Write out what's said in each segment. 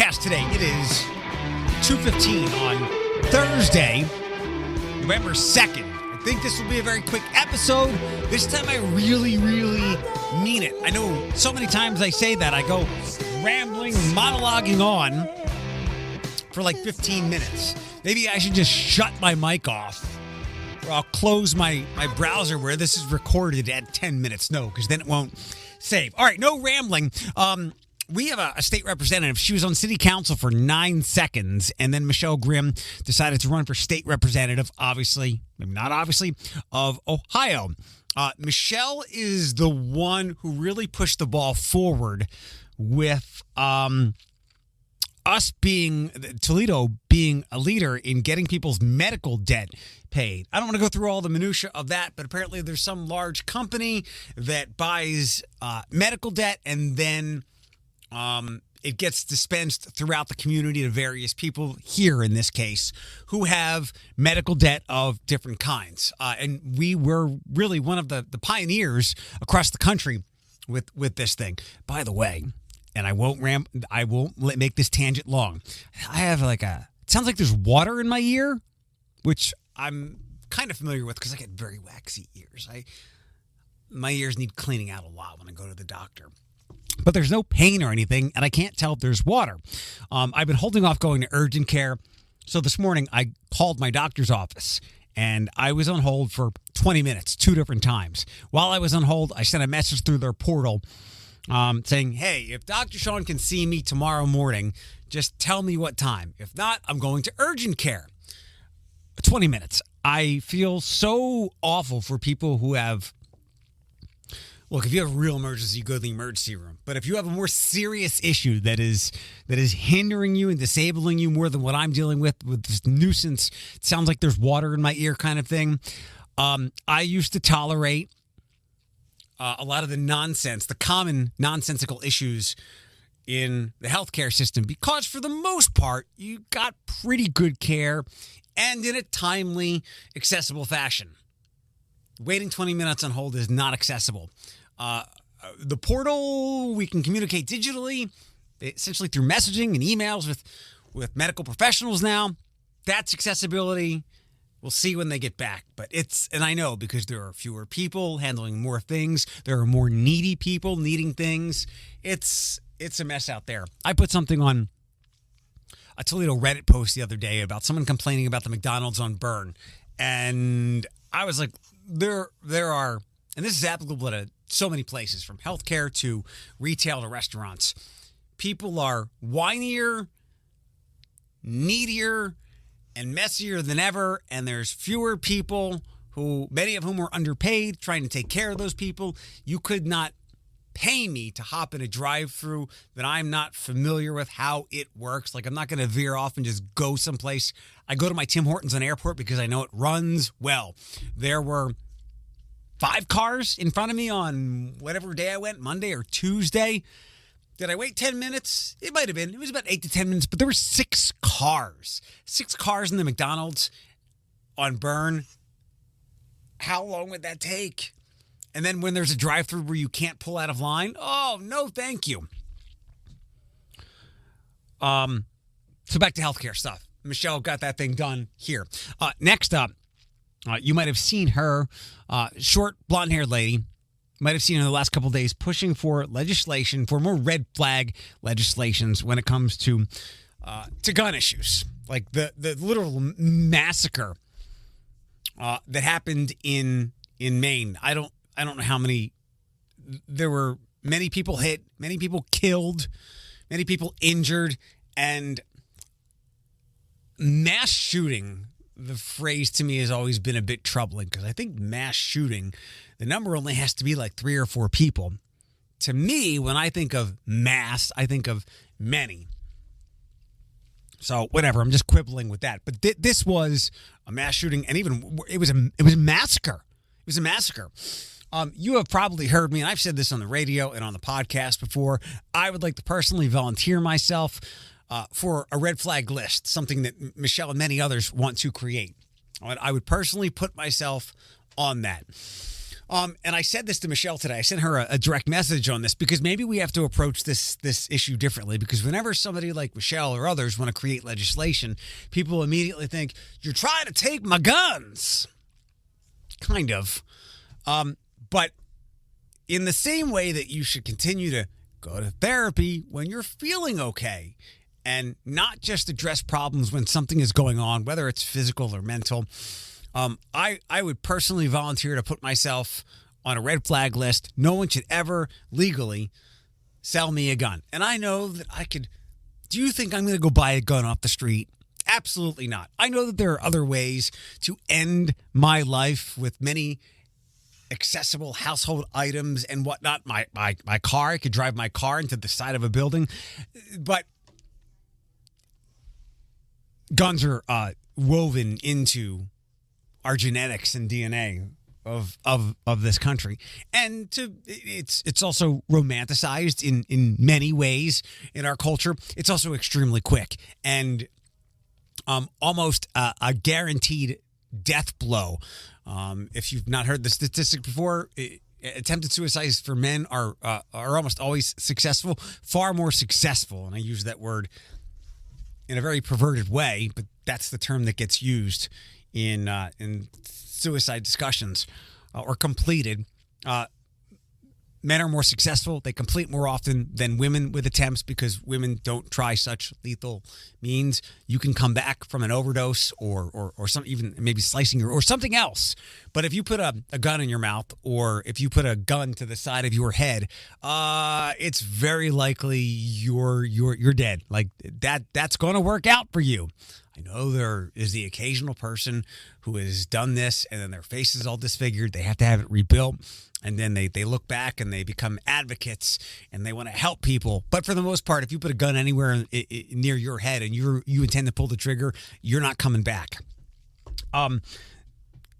podcast today. It is 2:15 on Thursday, November 2nd. I think this will be a very quick episode. This time I really mean it. I know so many times I say that. I go rambling, monologuing on for like 15 minutes. Maybe I should just shut my mic off. Or I'll close my browser where this is recorded at 10 minutes. No, because then it won't save. All right, no rambling. We have a state representative. She was on city council for 9 seconds, and then Michelle Grimm decided to run for state representative, obviously, maybe not obviously, of Ohio. Michelle is the one who really pushed the ball forward with Toledo being a leader in getting people's medical debt paid. I don't want to go through all the minutia of that, but apparently there's some large company that buys medical debt and then it gets dispensed throughout the community to various people here, in this case, who have medical debt of different kinds. And we were really one of the pioneers across the country with this thing. By the way, and I won't make this tangent long. I have it sounds like there's water in my ear, which I'm kind of familiar with because I get very waxy ears. My ears need cleaning out a lot when I go to the doctor. But there's no pain or anything, and I can't tell if there's water. I've been holding off going to urgent care. So this morning, I called my doctor's office, and I was on hold for 20 minutes, 2 different times. While I was on hold, I sent a message through their portal saying, hey, if Dr. Sean can see me tomorrow morning, just tell me what time. If not, I'm going to urgent care. 20 minutes. I feel so awful for people who have... Look, if you have a real emergency, you go to the emergency room. But if you have a more serious issue that is hindering you and disabling you more than what I'm dealing with this nuisance, it sounds like there's water in my ear kind of thing. I used to tolerate a lot of the nonsense, the common nonsensical issues in the healthcare system because for the most part, you got pretty good care and in a timely, accessible fashion. Waiting 20 minutes on hold is not accessible. The portal, we can communicate digitally, essentially through messaging and emails with medical professionals now. That's accessibility. We'll see when they get back. But and I know because there are fewer people handling more things. There are more needy people needing things. It's a mess out there. I put something on a Toledo Reddit post the other day about someone complaining about the McDonald's on Byrne. And I was like, there are, and this is applicable to so many places, from healthcare to retail to restaurants. People are whinier, needier, and messier than ever, and there's fewer people many of whom are underpaid, trying to take care of those people. You could not pay me to hop in a drive-through that I'm not familiar with how it works. Like, I'm not going to veer off and just go someplace. I go to my Tim Hortons on Airport because I know it runs well. There were 5 cars in front of me on whatever day I went, Monday or Tuesday. Did I wait 10 minutes? It might have been. It was about 8 to 10 minutes, but there were 6 cars. 6 cars in the McDonald's on Byrne. How long would that take? And then when there's a drive-through where you can't pull out of line, oh, no, thank you. So back to healthcare stuff. Michelle got that thing done here. Next up, you might have seen her, short, blonde-haired lady. Might have seen her in the last couple of days pushing for legislation, for more red flag legislations when it comes to gun issues. Like the literal massacre that happened in Maine. I don't know how many. There were many people hit, many people killed, many people injured, and mass shooting. The phrase to me has always been a bit troubling because I think mass shooting, the number only has to be like 3 or 4 people. To me, when I think of mass, I think of many. So whatever, I'm just quibbling with that. But this was a mass shooting, and even it was a massacre. It was a massacre. You have probably heard me, and I've said this on the radio and on the podcast before. I would like to personally volunteer myself for a red flag list, something that Michelle and many others want to create. I would personally put myself on that. And I said this to Michelle today. I sent her a direct message on this because maybe we have to approach this issue differently. Because whenever somebody like Michelle or others want to create legislation, people immediately think, you're trying to take my guns. Kind of. But in the same way that you should continue to go to therapy when you're feeling okay and not just address problems when something is going on, whether it's physical or mental. I would personally volunteer to put myself on a red flag list. No one should ever legally sell me a gun. And I know that I could. Do you think I'm going to go buy a gun off the street? Absolutely not. I know that there are other ways to end my life with many accessible household items and whatnot. My car, I could drive my car into the side of a building. But guns are woven into our genetics and DNA of this country, and it's also romanticized in many ways in our culture. It's also extremely quick and almost a guaranteed death blow. If you've not heard the statistic before, attempted suicides for men are almost always successful, far more successful, and I use that word in a very perverted way, but that's the term that gets used in suicide discussions or completed. Men are more successful. They complete more often than women with attempts because women don't try such lethal means. You can come back from an overdose or some, even maybe slicing or something else. But if you put a gun in your mouth or if you put a gun to the side of your head, it's very likely you're dead. Like that's going to work out for you. I know there is the occasional person who has done this and then their face is all disfigured. They have to have it rebuilt. And then they look back and they become advocates and they want to help people. But for the most part, if you put a gun anywhere near your head and you intend to pull the trigger, you're not coming back.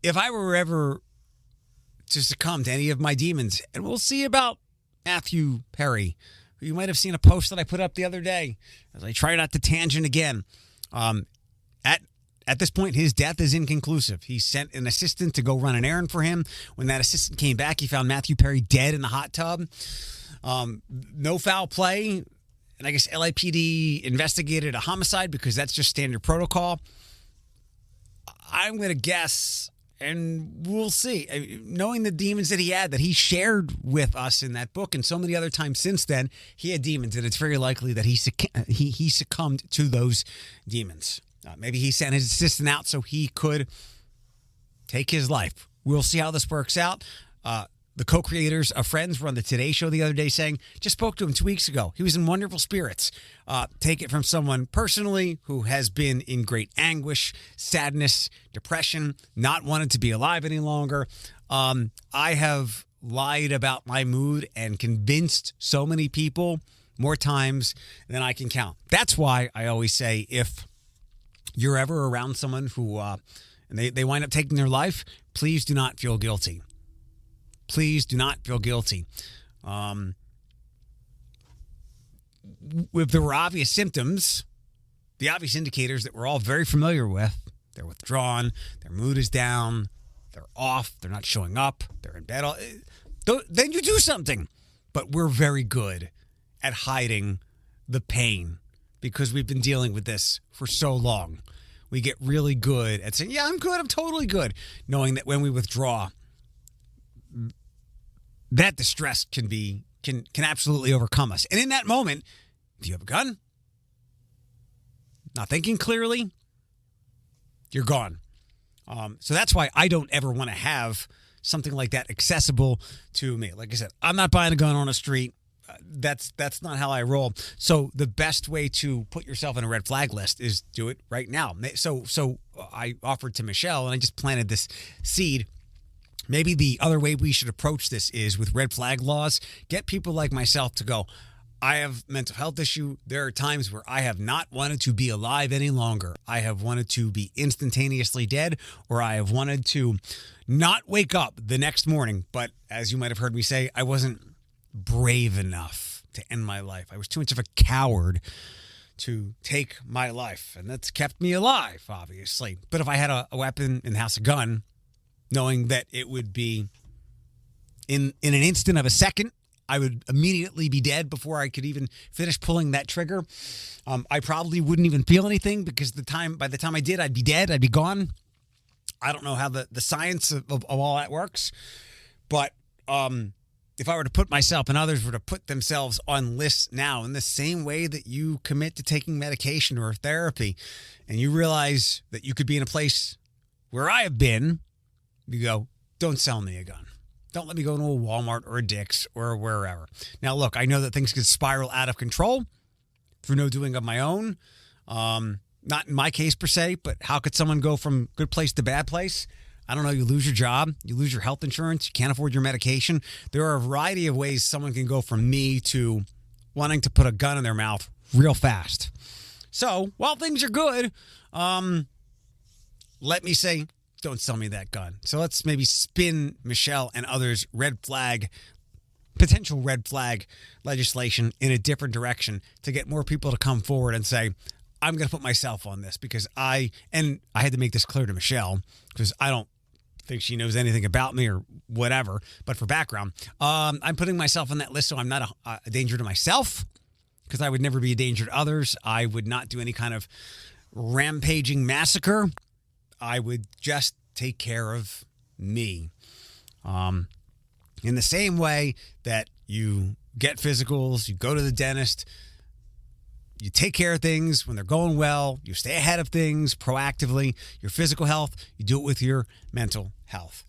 If I were ever to succumb to any of my demons, and we'll see about Matthew Perry, who you might have seen a post that I put up the other day as I try not to tangent again. At this point, his death is inconclusive. He sent an assistant to go run an errand for him. When that assistant came back, he found Matthew Perry dead in the hot tub. No foul play. And I guess LAPD investigated a homicide because that's just standard protocol. I'm going to guess, and we'll see. Knowing the demons that he had, that he shared with us in that book and so many other times since then, he had demons, and it's very likely that he succumbed to those demons. Maybe he sent his assistant out so he could take his life. We'll see how this works out. The co-creators of Friends were on the Today Show the other day saying, just spoke to him 2 weeks ago. He was in wonderful spirits. Take it from someone personally who has been in great anguish, sadness, depression, not wanted to be alive any longer. I have lied about my mood and convinced so many people more times than I can count. That's why I always say if you're ever around someone who and they wind up taking their life, please do not feel guilty. Please do not feel guilty. If there were obvious symptoms, the obvious indicators that we're all very familiar with, they're withdrawn, their mood is down, they're off, they're not showing up, they're in bed, then you do something. But we're very good at hiding the pain because we've been dealing with this for so long. We get really good at saying, yeah, I'm good, I'm totally good, knowing that when we withdraw, that distress can absolutely overcome us. And in that moment, if you have a gun, not thinking clearly, you're gone. So that's why I don't ever want to have something like that accessible to me. Like I said, I'm not buying a gun on a street. That's not how I roll. So the best way to put yourself in a red flag list is do it right now. So I offered to Michelle, and I just planted this seed. Maybe the other way we should approach this is with red flag laws. Get people like myself to go, I have mental health issue. There are times where I have not wanted to be alive any longer. I have wanted to be instantaneously dead, or I have wanted to not wake up the next morning. But as you might have heard me say, I wasn't brave enough to end my life. I was too much of a coward to take my life. And that's kept me alive, obviously. But if I had a weapon in the house, a gun, knowing that it would be in an instant of a second. I would immediately be dead before I could even finish pulling that trigger. I probably wouldn't even feel anything because by the time I did, I'd be dead. I'd be gone. I don't know how the science of all that works. But if I were to put myself and others were to put themselves on lists now in the same way that you commit to taking medication or therapy, and you realize that you could be in a place where I have been, you go, don't sell me a gun. Don't let me go to a Walmart or a Dick's or wherever. Now, look, I know that things can spiral out of control through no doing of my own. Not in my case per se, but how could someone go from good place to bad place? I don't know. You lose your job. You lose your health insurance. You can't afford your medication. There are a variety of ways someone can go from me to wanting to put a gun in their mouth real fast. So while things are good, let me say, don't sell me that gun. So let's maybe spin Michelle and others' potential red flag legislation in a different direction to get more people to come forward and say, I'm going to put myself on this because I had to make this clear to Michelle because I don't think she knows anything about me or whatever. But for background, I'm putting myself on that list so I'm not a danger to myself because I would never be a danger to others. I would not do any kind of rampaging massacre. I would just take care of me. In the same way that you get physicals, you go to the dentist, you take care of things when they're going well, you stay ahead of things proactively, your physical health, you do it with your mental health.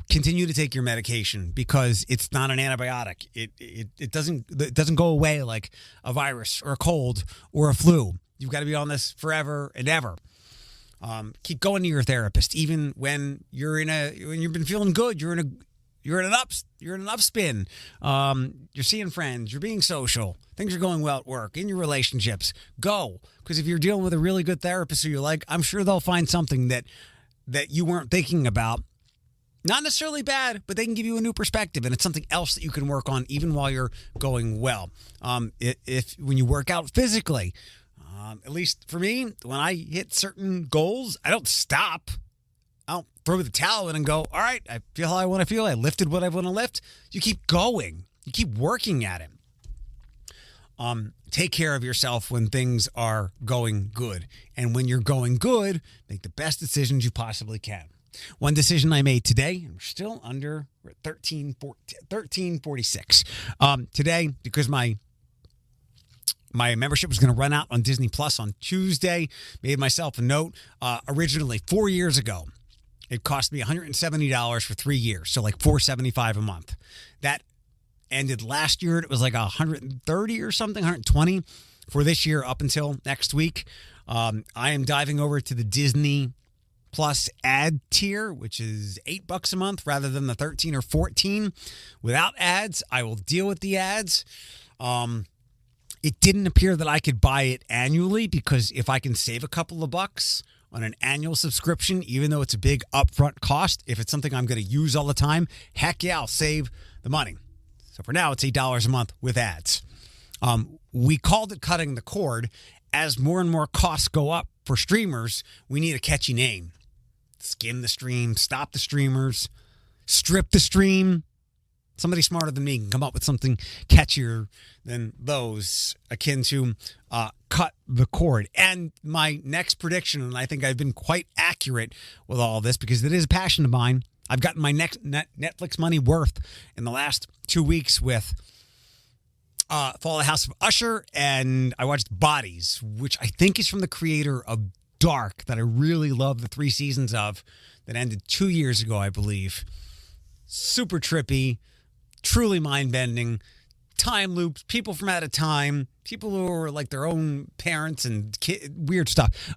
Continue to take your medication because it's not an antibiotic. It doesn't go away like a virus or a cold or a flu. You've got to be on this forever and ever. Keep going to your therapist, even when when you've been feeling good. You're in an upspin. You're seeing friends. You're being social. Things are going well at work, in your relationships. Go, because if you're dealing with a really good therapist who you like, I'm sure they'll find something that you weren't thinking about. Not necessarily bad, but they can give you a new perspective, and it's something else that you can work on even while you're going well. When you work out physically. At least for me, when I hit certain goals, I don't stop. I don't throw the towel in and go, all right, I feel how I want to feel. I lifted what I want to lift. You keep going. You keep working at it. Take care of yourself when things are going good. And when you're going good, make the best decisions you possibly can. One decision I made today, and we're still under 1346. Today, because my membership was going to run out on Disney Plus on Tuesday. Made myself a note. Originally, 4 years ago, it cost me $170 for 3 years, so like $475 a month. That ended last year. It was like $130 or something, $120 for this year up until next week. I am diving over to the Disney Plus ad tier, which is $8 a month rather than the $13 or $14 without ads. I will deal with the ads. It didn't appear that I could buy it annually because if I can save a couple of bucks on an annual subscription, even though it's a big upfront cost, if it's something I'm going to use all the time, heck yeah, I'll save the money. So for now, it's $8 a month with ads. We called it cutting the cord. As more and more costs go up for streamers, we need a catchy name. Skim the stream, stop the streamers, strip the stream. Somebody smarter than me can come up with something catchier than those, akin to cut the cord. And my next prediction, and I think I've been quite accurate with all of this because it is a passion of mine. I've gotten my next Netflix money worth in the last 2 weeks with Fall of the House of Usher, and I watched Bodies, which I think is from the creator of Dark, that I really love the 3 seasons of, that ended 2 years ago, I believe. Super trippy. Truly mind-bending, time loops, people from out of time, people who are like their own parents and weird stuff.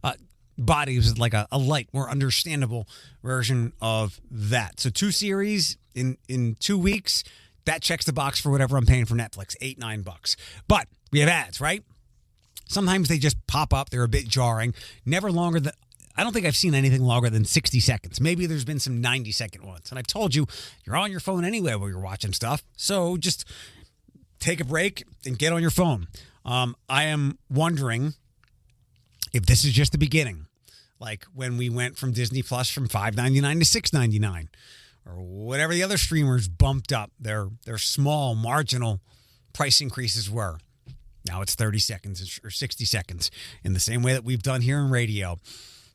Bodies is like a light, more understandable version of that. So 2 series in 2 weeks, that checks the box for whatever I'm paying for Netflix, $8-9. But we have ads, right? Sometimes they just pop up. They're a bit jarring. Never longer than... I don't think I've seen anything longer than 60 seconds. Maybe there's been some 90-second ones. And I've told you, you're on your phone anyway while you're watching stuff. So just take a break and get on your phone. I am wondering if this is just the beginning. Like when we went from Disney Plus from $5.99 to $6.99. or whatever the other streamers bumped up their small marginal price increases were. Now it's 30 seconds or 60 seconds in the same way that we've done here in radio.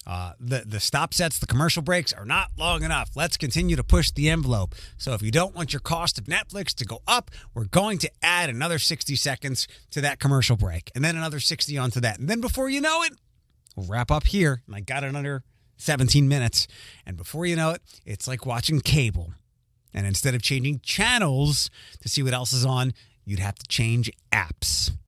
The stop sets, the commercial breaks are not long enough. Let's continue to push the envelope. So if you don't want your cost of Netflix to go up, we're going to add another 60 seconds to that commercial break and then another 60 onto that. And then before you know it, we'll wrap up here. And I got it under 17 minutes. And before you know it, it's like watching cable. And instead of changing channels to see what else is on, you'd have to change apps.